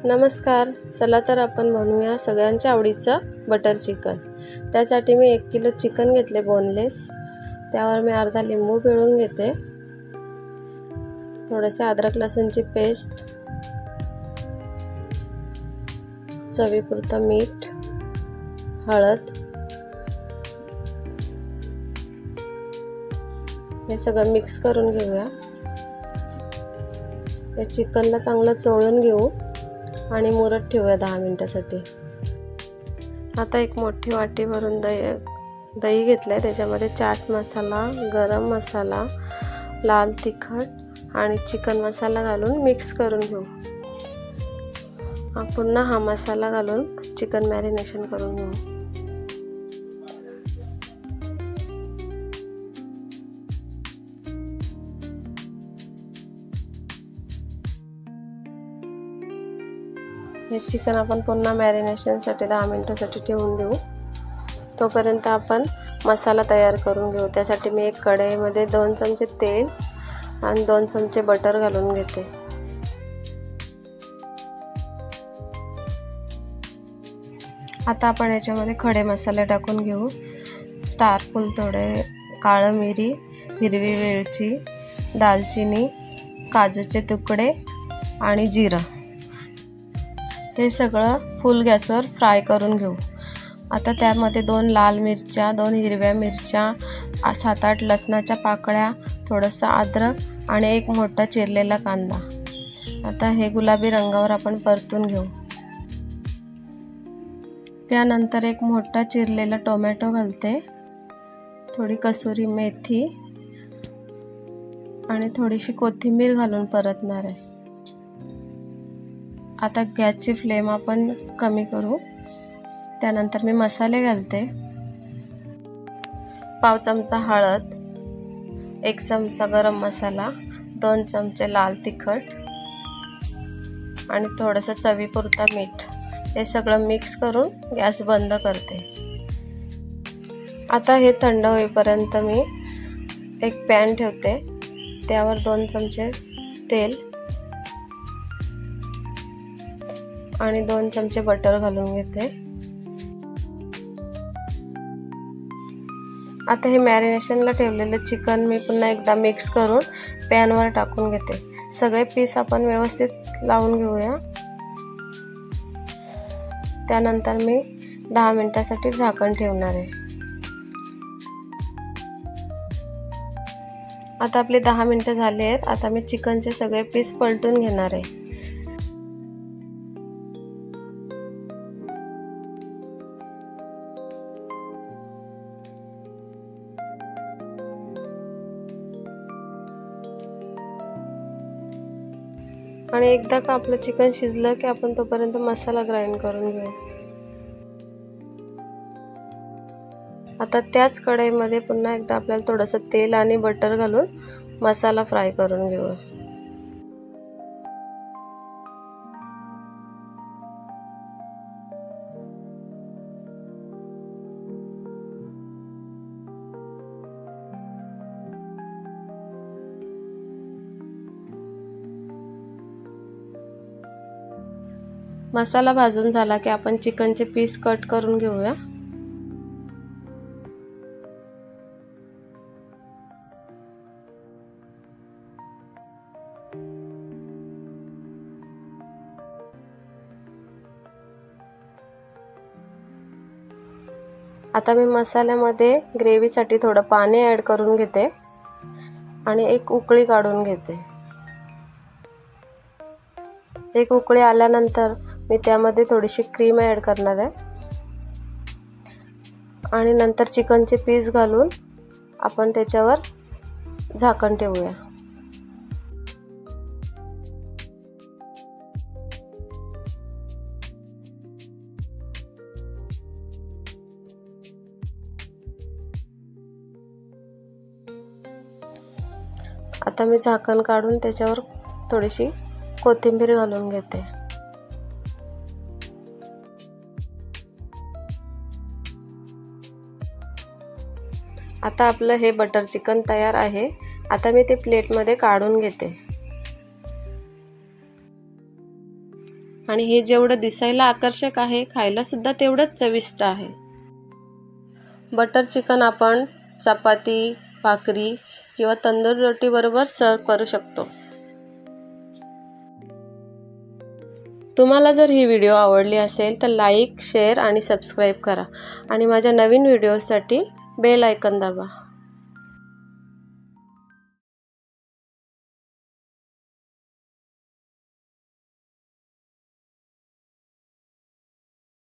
नमस्कार, चला तर आपण बनवूया सगळ्यांच्या आवडीचं बटर चिकन। त्यासाठी मी 1 किलो चिकन घेतले बोनलेस। त्यावर मी अर्धा लिंबू पिळून घेते, थोडेसे अद्रक लसूणची पेस्ट, चवीपुरतं मीठ, हळद, हे सगळं मिक्स करून घेऊया। हे चिकनला चांगलं चोळून घेऊ आणि मुरत ठेवूया 10 मिनिटांसाठी। आता एक मोठी वाटी भरून दही घेतलंय, त्याच्यामध्ये चाट मसाला, गरम मसाला, लाल तिखट आणि चिकन मसाला घालून मिक्स करून घेऊ। पुन्हा हा मसाला घालून चिकन मॅरिनेशन करून घेऊ। हे चिकन आपण पुन्हा मॅरिनेशनसाठी 10 मिनिटांसाठी ठेवून देऊ। तोपर्यंत आपण मसाला तयार करून घेऊ। त्यासाठी मी एक कढईमध्ये 2 चमचे तेल आणि 2 चमचे बटर घालून घेते। आता आपण याच्यामध्ये खडे मसाले टाकून घेऊ। स्टार फूल थोडे, काळी मिरी, हिरवी वेलची, दालचिनी, काजूचे तुकडे आणि जिरं, हे सगळं फुल गॅसवर फ्राय करून घेऊ। आता त्यामध्ये 2 लाल मिरच्या, 2 हिरव्या मिरच्या, 7-8 लसणाच्या पाकळ्या, थोडंसं अद्रक आणि एक मोठा चिरलेला कांदा। आता हे गुलाबी रंगावर आपण परतून घेऊ। त्यानंतर एक मोठा चिरलेला टोमॅटो घालते, थोडी कसुरी मेथी आणि थोडीशी कोथिंबीर घालून परतणार आहे। आता गॅसची फ्लेम आपण कमी करू। त्यानंतर मी मसाले घालते, पाव चमचा हळद, 1 चमचा गरम मसाला, 2 चमचे लाल तिखट आणि थोडंसं चवीपुरतं मीठ, हे सगळं मिक्स करून गॅस बंद करते। आता हे थंड होईपर्यंत मी एक पॅन ठेवते, त्यावर 2 चमचे तेल आणि 2 चमचे बटर घालून घेते। आता हे मॅरिनेशनला ठेवलेले चिकन मी पुन्हा एकदा मिक्स करून पॅनवर टाकून घेते। सगळे पीस आपण व्यवस्थित लावून घेऊया। त्यानंतर मी 10 मिनिटांसाठी झाकण ठेवणार आहे। आता आपले 10 मिनिटं झाले आहेत। आता मी चिकनचे सगळे पीस पलटून घेणार आहे। आणि एकदा का आपलं चिकन शिजलं की आपण तोपर्यंत मसाला ग्राइंड करून घेऊ। आता त्याच कढईमध्ये पुन्हा एकदा आपल्याला थोडंसं तेल आणि बटर घालून मसाला फ्राय करून घेऊ। मसाला भाजून झाला की आपण चिकनचे पीस कट करून घेऊया। आता मी मसाल्यामध्ये ग्रेव्हीसाठी थोडं पाणी ॲड करून घेते आणि एक उकळी काढून घेते। एक उकळी आल्यानंतर मी त्यामध्ये थोडीशी क्रीम ॲड करणार आहे आणि नंतर चिकनचे पीस घालून आपण त्याच्यावर झाकण ठेवूया। आता मी झाकण काढून त्याच्यावर थोडीशी कोथिंबीर घालून घेते। आता आपलं हे बटर चिकन तयार आहे। आता मी ते प्लेटमध्ये काढून घेते। आणि हे जेवढं दिसायला आकर्षक आहे, खायला सुद्धा तेवढंच चविष्ट आहे। बटर चिकन आपण चपाती, भाकरी किंवा तंदूर रोटी बरोबर सर्व करू शकतो। तुम्हाला जर ही व्हिडिओ आवडली असेल तर लाईक, शेअर आणि सबस्क्राईब करा आणि माझ्या नवीन व्हिडिओसाठी बेल आयकॉन दाबा।